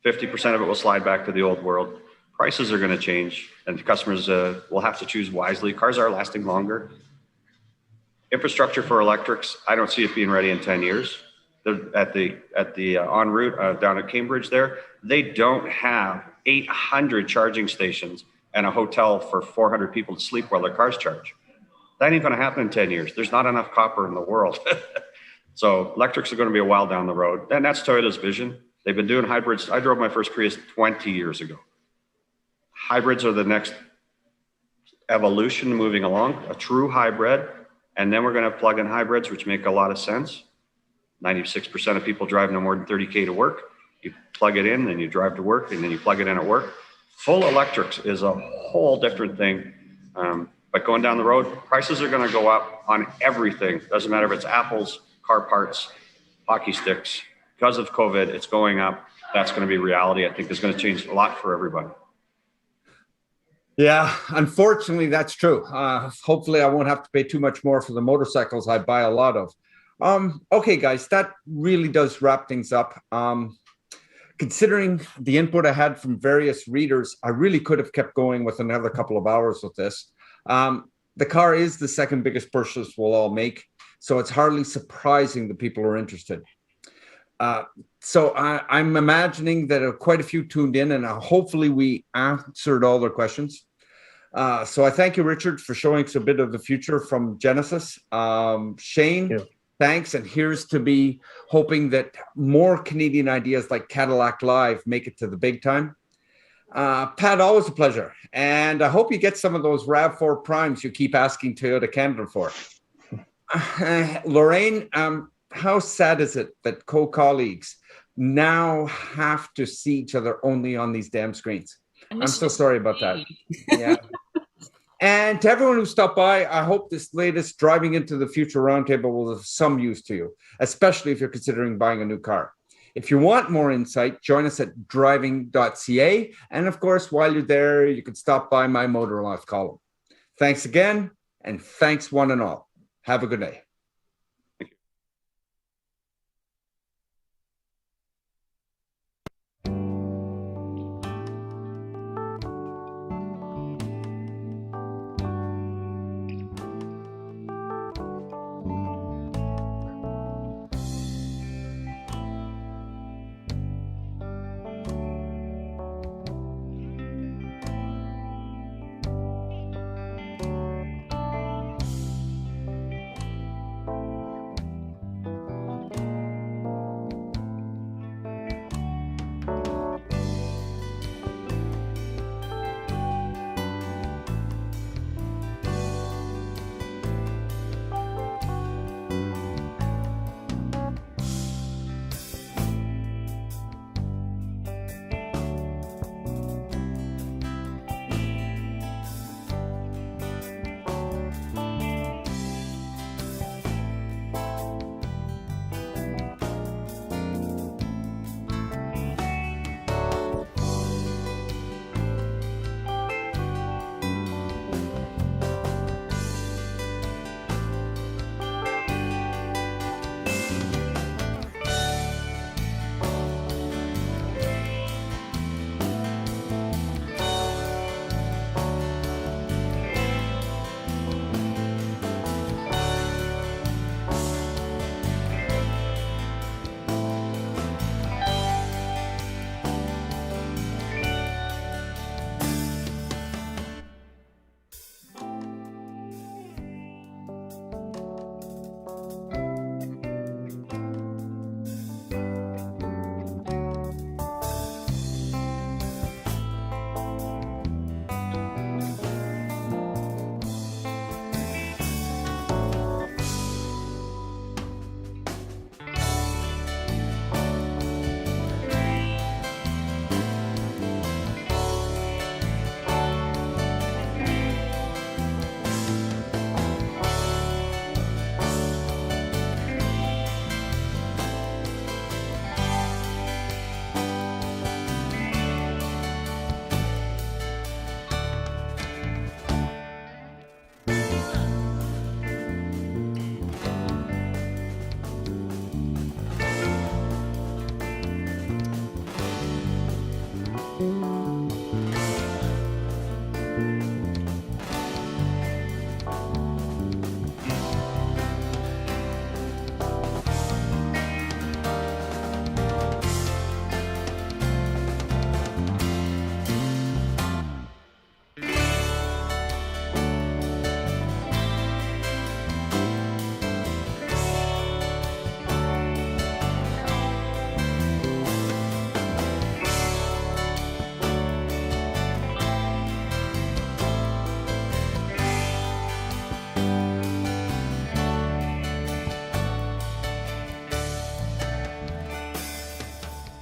50% of it will slide back to the old world. Prices are going to change, and customers will have to choose wisely. Cars are lasting longer. Infrastructure for electrics, I don't see it being ready in 10 years. At the en route down at Cambridge there, they don't have 800 charging stations and a hotel for 400 people to sleep while their cars charge. That ain't going to happen in 10 years. There's not enough copper in the world. So electrics are going to be a while down the road. And that's Toyota's vision. They've been doing hybrids. I drove my first Prius 20 years ago. Hybrids are the next evolution moving along, a true hybrid. And then we're going to have plug-in hybrids, which make a lot of sense. 96% of people drive no more than 30K to work. You plug it in, then you drive to work, and then you plug it in at work. Full electrics is a whole different thing. But going down the road, prices are going to go up on everything. Doesn't matter if it's apples, car parts, hockey sticks. Because of COVID, it's going up. That's going to be reality. I think it's going to change a lot for everybody. Yeah, unfortunately, that's true. Hopefully, I won't have to pay too much more for the motorcycles I buy a lot of. Okay, guys, that really does wrap things up. Considering the input I had from various readers, I really could have kept going with another couple of hours with this. The car is the second biggest purchase we'll all make, so it's hardly surprising that people are interested. So I'm imagining that quite a few tuned in, and hopefully we answered all their questions. So I thank you, Richard, for showing us a bit of the future from Genesis. Shane, thanks, and here's to be hoping that more Canadian ideas like Cadillac Live make it to the big time. Pat, always a pleasure, and I hope you get some of those RAV4 primes you keep asking Toyota Canada for. Lorraine, how sad is it that co-colleagues now have to see each other only on these damn screens? I'm so sorry about that. Yeah. And to everyone who stopped by, I hope this latest Driving into the Future Roundtable will have some use to you, especially if you're considering buying a new car. If you want more insight, join us at Driving.ca. And of course, while you're there, you can stop by my Motor Life column. Thanks again, and thanks one and all. Have a good day.